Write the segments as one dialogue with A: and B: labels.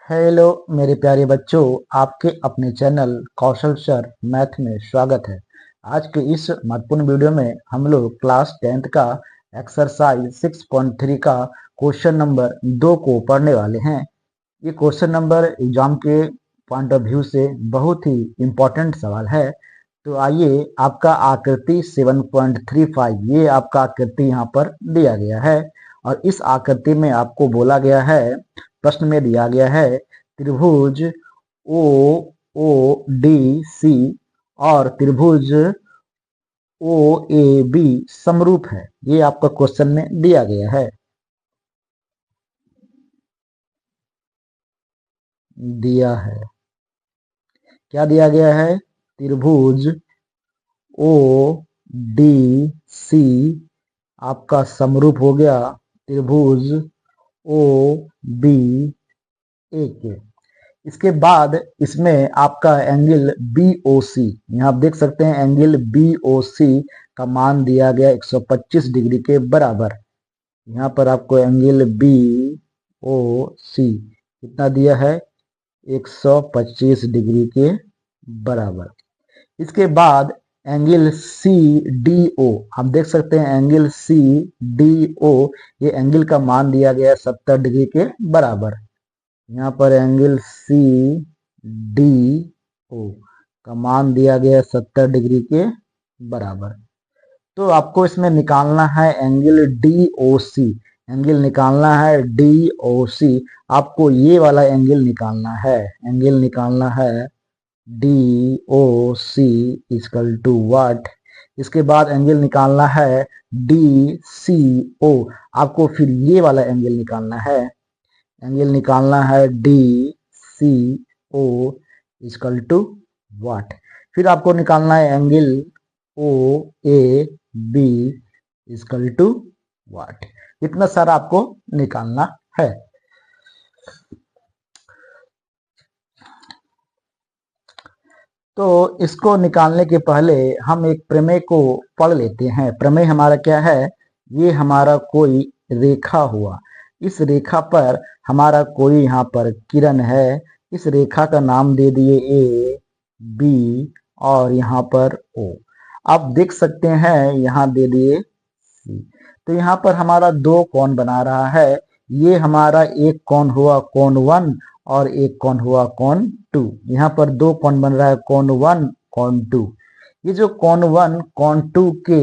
A: Hello मेरे प्यारे बच्चों, आपके अपने चैनल कौशल सर मैथ में स्वागत है। आज के इस महत्वपूर्ण वीडियो में हम लोग क्लास 10th का एक्सरसाइज 6.3 का क्वेश्चन नंबर 2 को पढ़ने वाले हैं। ये क्वेश्चन नंबर एग्जाम के पॉइंट ऑफ व्यू से बहुत ही इम्पोर्टेंट सवाल है। तो आइए, आपका आकृति 7.35, ये आपका आकृति यहाँ पर दिया गया है और इस आकृति में आपको बोला गया है, प्रश्न में दिया गया है, त्रिभुज ओ ओ डी सी और त्रिभुज ओ ए बी समरूप है। ये आपका क्वेश्चन में दिया गया है। क्या दिया गया है? त्रिभुज ओ डी सी आपका समरूप हो गया त्रिभुज ओ बी ए के। इसके बाद इसमें आपका एंगल बी ओ सी, यहाँ आप देख सकते हैं एंगल बी ओ सी का मान दिया गया 125 डिग्री के बराबर। यहाँ पर आपको एंगल बी ओ सी कितना दिया है? 125 डिग्री के बराबर। इसके बाद एंगल सी डी ओ, हम देख सकते हैं एंगल सी डी ओ, ये एंगल का मान दिया गया है 70 डिग्री के बराबर। यहाँ पर एंगल सी डी ओ का मान दिया गया है 70 डिग्री के बराबर। तो आपको इसमें निकालना है एंगल डी ओ सी, एंगल निकालना है डी ओ सी। आपको ये वाला एंगल निकालना है, एंगल निकालना है D O C equal to what. इसके बाद एंगल निकालना है डी सी ओ, आपको फिर ये वाला एंगल निकालना है, एंगल निकालना है D C O equal to what. फिर आपको निकालना है angle O A B equal to what. इतना सारा आपको निकालना है। तो इसको निकालने के पहले हम एक प्रमेय को पढ़ लेते हैं। प्रमेय हमारा क्या है? ये हमारा कोई रेखा हुआ, इस रेखा पर हमारा कोई यहाँ पर किरण है। इस रेखा का नाम दे दिए ए बी और यहाँ पर ओ। आप देख सकते हैं यहाँ दे दिए सी। तो यहाँ पर हमारा दो कोण बना रहा है। ये हमारा एक कोण हुआ कोण 1 और एक कोण हुआ कोण 2। यहाँ पर दो कोण बन रहा है, कोण 1 कोण 2। ये जो कोण 1 कोण 2 के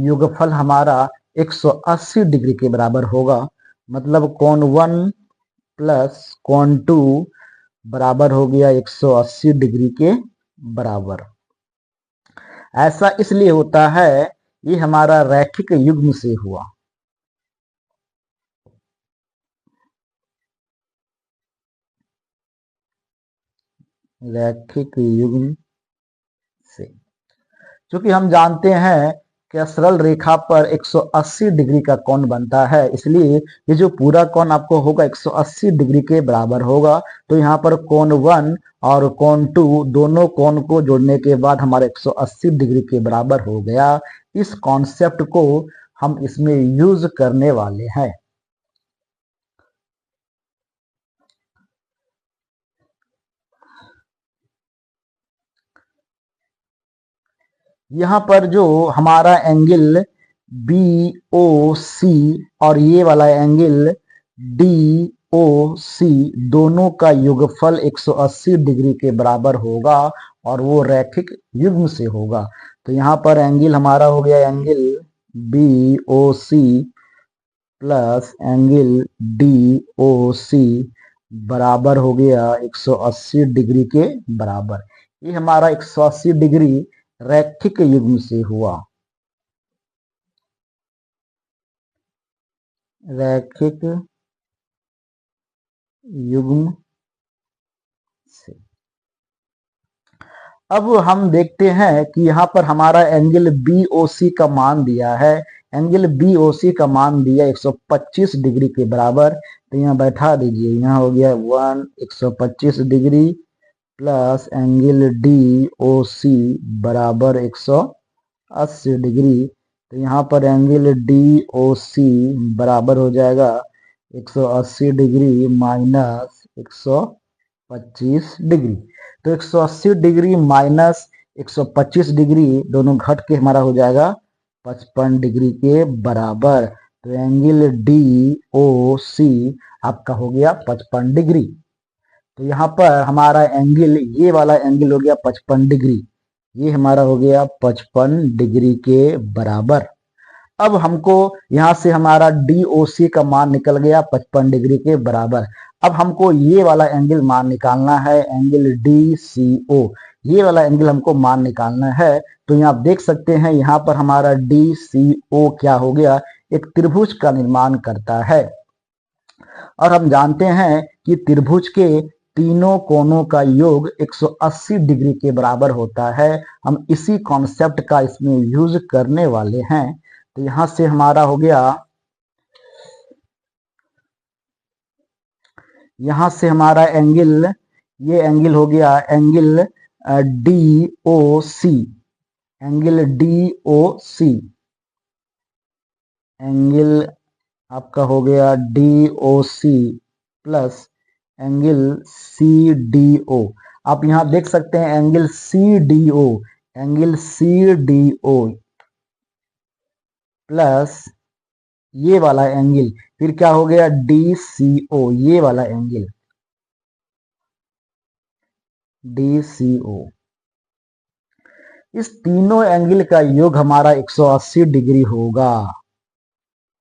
A: योगफल हमारा 180 डिग्री के बराबर होगा। मतलब कोण 1 प्लस कोण 2 बराबर हो गया 180 डिग्री के बराबर। ऐसा इसलिए होता है, ये हमारा रैखिक युग्म से हुआ। रैखिक युग्म से, क्योंकि हम जानते हैं कि सरल रेखा पर 180 डिग्री का कोण बनता है, इसलिए ये जो पूरा कोण आपको होगा 180 डिग्री के बराबर होगा। तो यहाँ पर कोण 1 और कोण 2 दोनों कोण को जोड़ने के बाद हमारा 180 डिग्री के बराबर हो गया। इस कॉन्सेप्ट को हम इसमें यूज करने वाले हैं। यहाँ पर जो हमारा एंगल बी ओ सी और ये वाला एंगल डी ओ सी दोनों का योगफल 180 डिग्री के बराबर होगा और वो रैखिक युग्म से होगा। तो यहाँ पर एंगल हमारा हो गया angle B O C plus angle D O C बराबर हो गया 180 डिग्री के बराबर। ये हमारा 180 डिग्री रैखिक युग्म से हुआ। रैखिक युग्म से। अब हम देखते हैं कि यहाँ पर हमारा एंगल बी ओ सी का मान दिया है। एंगल बी ओ सी का मान दिया 125 डिग्री के बराबर। तो यहाँ बैठा दीजिए, यहाँ हो गया 125 degree plus angle D O C बराबर 180 डिग्री। तो यहाँ पर एंगल डी ओ सी बराबर हो जाएगा 180 डिग्री माइनस 180 25 डिग्री। तो 180 डिग्री माइनस 125 डिग्री दोनों घट के हमारा हो जाएगा 55 डिग्री के बराबर। तो एंगल डी ओ सी आपका हो गया 55 डिग्री। तो यहाँ पर हमारा एंगल, ये वाला एंगल हो गया 55 डिग्री, ये हमारा हो गया 55 डिग्री के बराबर। अब हमको यहाँ से हमारा DOC का मान निकल गया 55 डिग्री के बराबर। अब हमको ये वाला एंगल मान निकालना है, एंगल DCO, ये वाला एंगल हमको मान निकालना है। तो यहाँ आप देख सकते हैं, यहाँ पर हमारा DCO क्या हो गया, एक त्रिभुज का निर्माण करता है। और हम जानते हैं कि त्रिभुज के तीनों कोनों का योग 180 डिग्री के बराबर होता है। हम इसी कॉन्सेप्ट का इसमें यूज करने वाले हैं। तो यहां से हमारा हो गया, यहां से हमारा एंगल, ये एंगल हो गया angle DOC, angle DOC, angle आपका हो गया DOC प्लस एंगल CDO। आप यहां देख सकते हैं angle CDO, angle CDO plus ये वाला एंगल, फिर क्या हो गया DCO, ये वाला एंगल DCO। इस तीनों एंगल का योग हमारा 180 डिग्री होगा।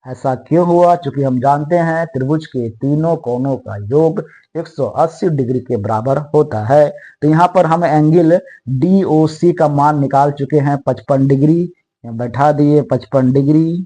A: ऐसा क्यों हुआ? क्योंकि हम जानते हैं त्रिभुज के तीनों कोनों का योग 180 डिग्री के बराबर होता है। तो यहाँ पर हम एंगल DOC का मान निकाल चुके हैं 55 डिग्री, यहाँ बैठा दिए 55 डिग्री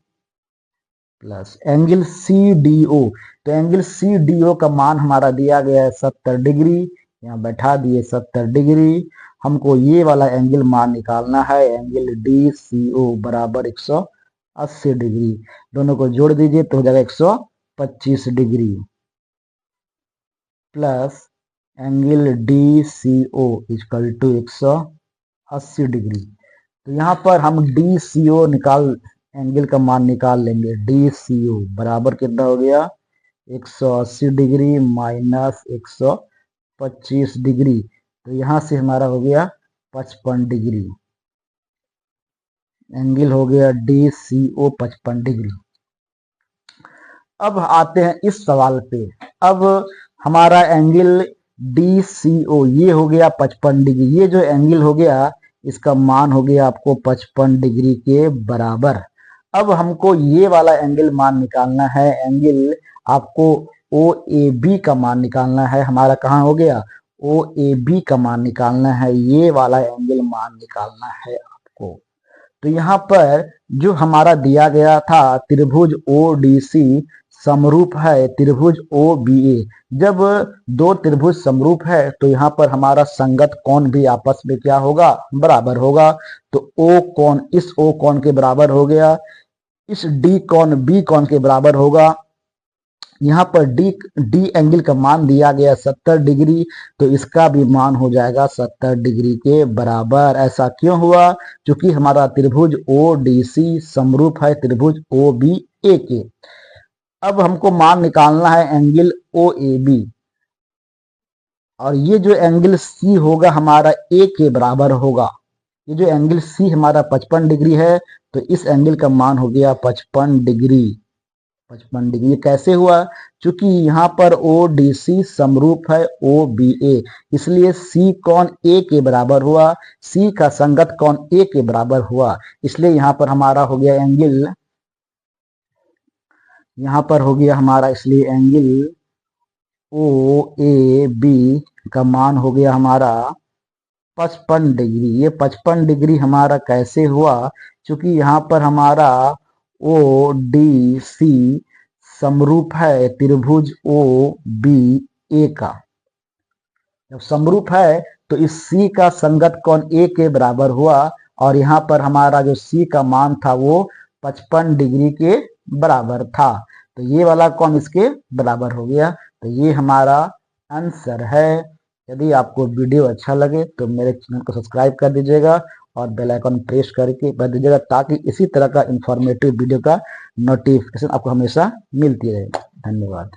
A: प्लस एंगल CDO। तो एंगल CDO का मान हमारा दिया गया है 70 डिग्री, यहाँ बैठा दिए 70 डिग्री। हमको ये वाला एंगल मान निकालना है, एंगल DCO बराबर 180 डिग्री। दोनों को जोड़ दीजिए तो हो जाएगा 125 degree plus angle DCO equal to 180 degree. तो यहाँ पर हम DCO निकाल, एंगल का मान निकाल लेंगे। DCO बराबर कितना हो गया 180 डिग्री माइनस 125 डिग्री। तो यहाँ से हमारा हो गया 55 डिग्री, एंगल हो गया DCO 55 डिग्री। अब आते हैं इस सवाल पे। अब हमारा एंगल DCO ये हो गया 55 डिग्री, ये जो एंगल हो गया इसका मान हो गया आपको 55 डिग्री के बराबर। अब हमको ये वाला एंगल मान निकालना है, एंगल आपको OAB का मान निकालना है। हमारा कहाँ हो गया, OAB का मान निकालना है, ये वाला एंगल मान निकालना है आपको। तो यहाँ पर जो हमारा दिया गया था त्रिभुज ODC समरूप है त्रिभुज OBA। जब दो त्रिभुज समरूप है तो यहाँ पर हमारा संगत कोण भी आपस में क्या होगा, बराबर होगा। तो O कोण इस O कोण के बराबर हो गया, इस D कोण B कोण के बराबर होगा। यहाँ पर D एंगल का मान दिया गया 70 डिग्री, तो इसका भी मान हो जाएगा 70 डिग्री के बराबर। ऐसा क्यों हुआ? क्योंकि हमारा त्रिभुज ODC समरूप है त्रिभुज OBA के। अब हमको मान निकालना है एंगल OAB, और ये जो एंगल C होगा हमारा A के बराबर होगा। ये जो एंगल C हमारा 55 डिग्री है, तो इस एंगल का मान हो गया 55 डिग्री। 55 डिग्री कैसे हुआ? क्योंकि यहाँ पर ODC समरूप है OBA, इसलिए C कोण A के बराबर हुआ, C का संगत कोण A के बराबर हुआ, इसलिए यहाँ पर हमारा हो गया एंगल, यहाँ पर हो गया हमारा, इसलिए एंगल OAB का मान हो गया हमारा 55 डिग्री। ये 55 डिग्री हमारा कैसे हुआ? क्योंकि यहाँ पर हमारा ODC समरूप है त्रिभुज OBA का। जब समरूप है तो इस C का संगत कोण A के बराबर हुआ, और यहाँ पर हमारा जो C का मान था वो 55 डिग्री के बराबर था, तो ये वाला कोण इसके बराबर हो गया। तो ये हमारा आंसर है। यदि आपको वीडियो अच्छा लगे तो मेरे चैनल को सब्सक्राइब कर दीजिएगा और बेल आइकन प्रेस करके कर दीजिएगा, ताकि इसी तरह का इंफॉर्मेटिव वीडियो का नोटिफिकेशन आपको हमेशा मिलती रहे। धन्यवाद।